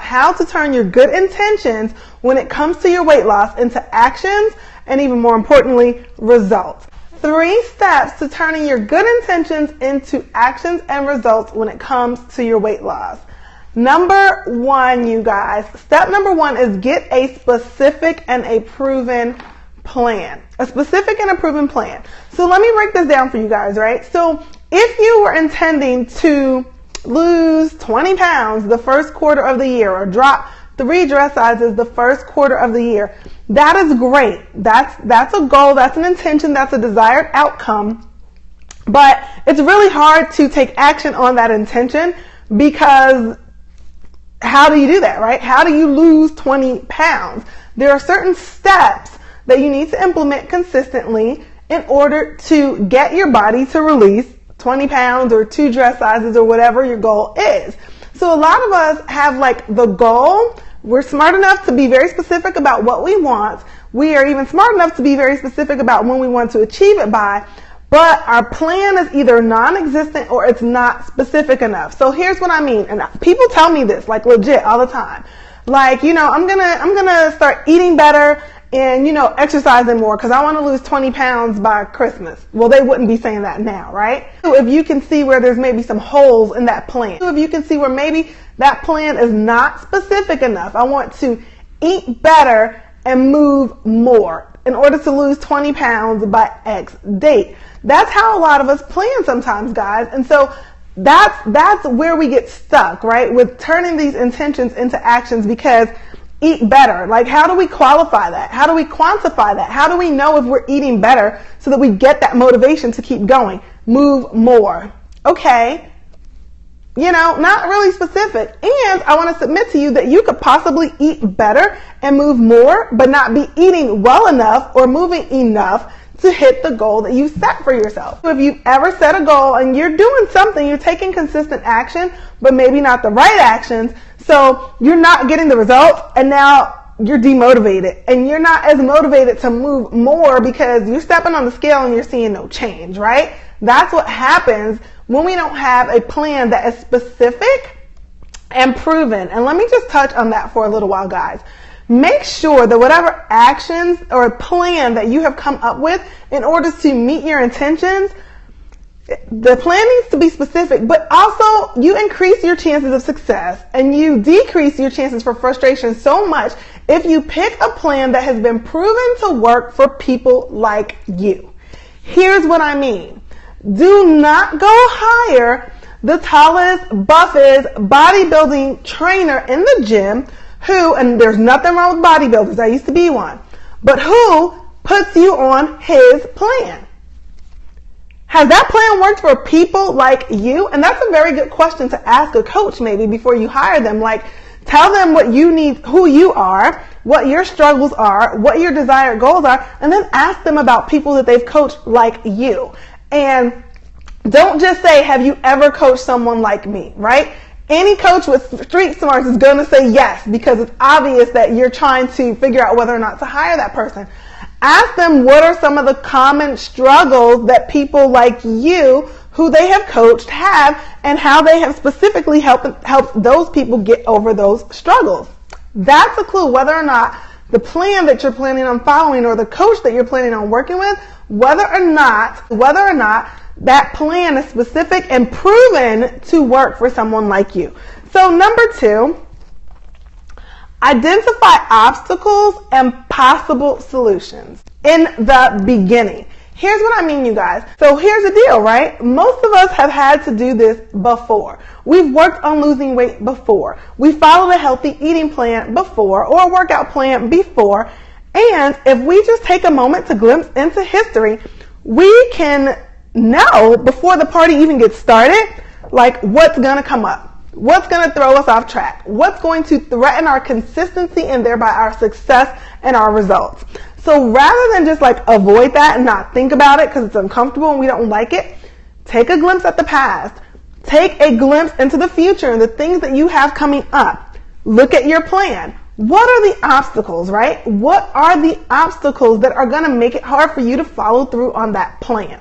how to turn your good intentions when it comes to your weight loss into actions and, even more importantly, results. 3 steps to turning your good intentions into actions and results when it comes to your weight loss. Number 1, you guys, step number 1 is get a specific and a proven plan. A specific and a proven plan. So let me break this down for you guys, right? So if you were intending to lose 20 pounds the first quarter of the year, or drop 3 dress sizes the first quarter of the year, that is great. That's a goal, that's an intention, that's a desired outcome. But it's really hard to take action on that intention, because how do you do that, right? How do you lose 20 pounds? There are certain steps that you need to implement consistently in order to get your body to release 20 pounds or 2 dress sizes or whatever your goal is. So a lot of us have like the goal. We're smart enough to be very specific about what we want. We are even smart enough to be very specific about when we want to achieve it by, but our plan is either non-existent or it's not specific enough. So here's what I mean. And people tell me this like legit all the time. Like, I'm gonna start eating better and, exercising more because I want to lose 20 pounds by Christmas. Well, they wouldn't be saying that now, right? So if you can see where there's maybe some holes in that plan, if you can see where maybe that plan is not specific enough, I want to eat better and move more in order to lose 20 pounds by X date. That's how a lot of us plan sometimes, guys. And so that's where we get stuck, right? With turning these intentions into actions, because eat better. Like, how do we qualify that? How do we quantify that? How do we know if we're eating better so that we get that motivation to keep going? Move more. Okay. Not really specific. And I want to submit to you that you could possibly eat better and move more, but not be eating well enough or moving enough to hit the goal that you set for yourself. So if you've ever set a goal and you're doing something, you're taking consistent action, but maybe not the right actions, so you're not getting the results, and now you're demotivated, and you're not as motivated to move more because you're stepping on the scale and you're seeing no change, right? That's what happens when we don't have a plan that is specific and proven. And let me just touch on that for a little while, guys. Make sure that whatever actions or plan that you have come up with in order to meet your intentions, the plan needs to be specific, but also you increase your chances of success and you decrease your chances for frustration so much if you pick a plan that has been proven to work for people like you. Here's what I mean. Do not go hire the tallest, buffest bodybuilding trainer in the gym who, and there's nothing wrong with bodybuilders, I used to be one, but who puts you on his plan? Has that plan worked for people like you? And that's a very good question to ask a coach maybe before you hire them. Like, tell them what you need, who you are, what your struggles are, what your desired goals are, and then ask them about people that they've coached like you. And don't just say, have you ever coached someone like me, right? Any coach with street smarts is going to say yes, because it's obvious that you're trying to figure out whether or not to hire that person. Ask them what are some of the common struggles that people like you who they have coached have, and how they have specifically helped those people get over those struggles. That's a clue whether or not the plan that you're planning on following or the coach that you're planning on working with, whether or not that plan is specific and proven to work for someone like you. So number 2, identify obstacles and possible solutions in the beginning. Here's what I mean, you guys. So here's the deal, right? Most of us have had to do this before. We've worked on losing weight before. We followed a healthy eating plan before, or a workout plan before. And if we just take a moment to glimpse into history, we can know before the party even gets started, like what's going to come up. What's going to throw us off track? What's going to threaten our consistency and thereby our success and our results? So rather than just like avoid that and not think about it because it's uncomfortable and we don't like it, take a glimpse at the past. Take a glimpse into the future and the things that you have coming up. Look at your plan. What are the obstacles, right? What are the obstacles that are going to make it hard for you to follow through on that plan?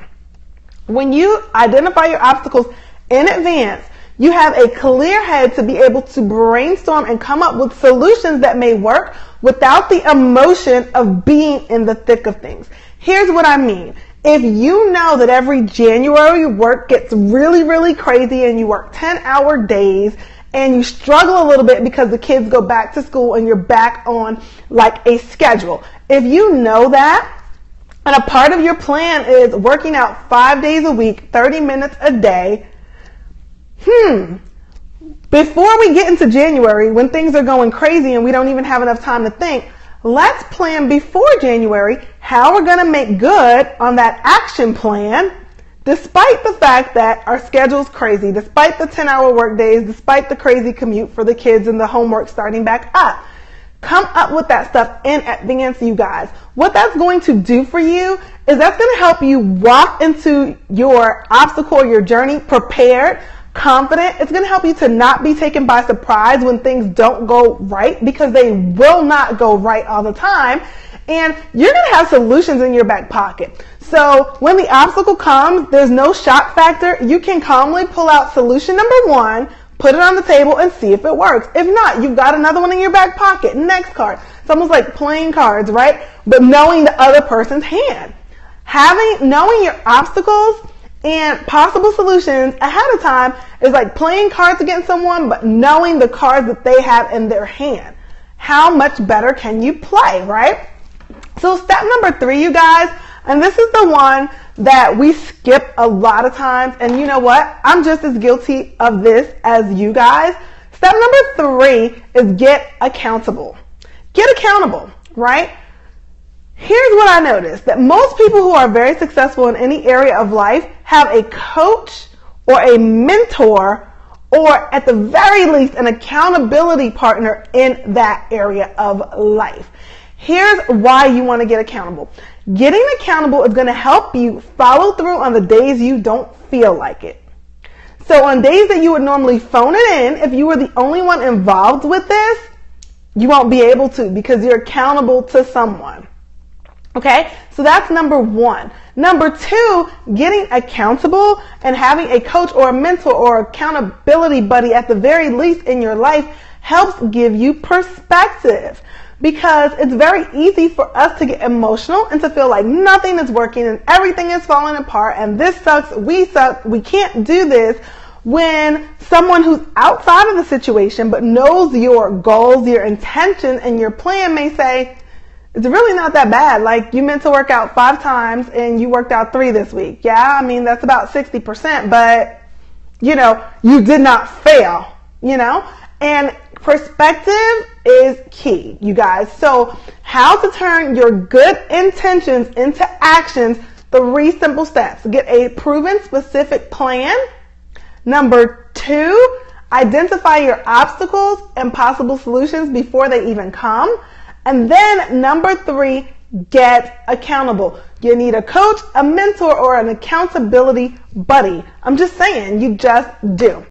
When you identify your obstacles in advance, You have a clear head to be able to brainstorm and come up with solutions that may work without the emotion of being in the thick of things. Here's what I mean. If you know that every January work gets really, really crazy and you work 10-hour days and you struggle a little bit because the kids go back to school and you're back on like a schedule. If you know that, and a part of your plan is working out 5 days a week, 30 minutes a day, before we get into January, when things are going crazy and we don't even have enough time to think, let's plan before January how we're going to make good on that action plan, despite the fact that our schedule's crazy, despite the 10-hour work days, despite the crazy commute for the kids and the homework starting back up. Come up with that stuff in advance, you guys. What that's going to do for you is that's going to help you walk into your obstacle, your journey, prepared, confident. It's going to help you to not be taken by surprise when things don't go right, because they will not go right all the time. And you're going to have solutions in your back pocket. So when the obstacle comes, there's no shock factor. You can calmly pull out solution number one, put it on the table, and see if it works. If not, you've got another one in your back pocket. Next card. It's almost like playing cards, right? But knowing the other person's hand. Knowing your obstacles and possible solutions ahead of time is like playing cards against someone, but knowing the cards that they have in their hand. How much better can you play, right? So step number 3, you guys, and this is the one that we skip a lot of times, and you know what? I'm just as guilty of this as you guys. Step number 3 is get accountable. Get accountable, right? Here's what I noticed, that most people who are very successful in any area of life have a coach or a mentor, or at the very least an accountability partner in that area of life. Here's why you want to get accountable. Getting accountable is going to help you follow through on the days you don't feel like it. So on days that you would normally phone it in, if you were the only one involved with this, you won't be able to, because you're accountable to someone. Okay, so that's number 1. Number 2, getting accountable and having a coach or a mentor or accountability buddy at the very least in your life helps give you perspective, because it's very easy for us to get emotional and to feel like nothing is working and everything is falling apart and this sucks, we can't do this, when someone who's outside of the situation but knows your goals, your intention, and your plan may say, it's really not that bad. Like, you meant to work out 5 times and you worked out 3 this week. Yeah, I mean, that's about 60%, but, you did not fail, And perspective is key, you guys. So how to turn your good intentions into actions, 3 simple steps. Get a proven specific plan. Number 2, identify your obstacles and possible solutions before they even come. And then number 3, get accountable. You need a coach, a mentor, or an accountability buddy. I'm just saying, you just do.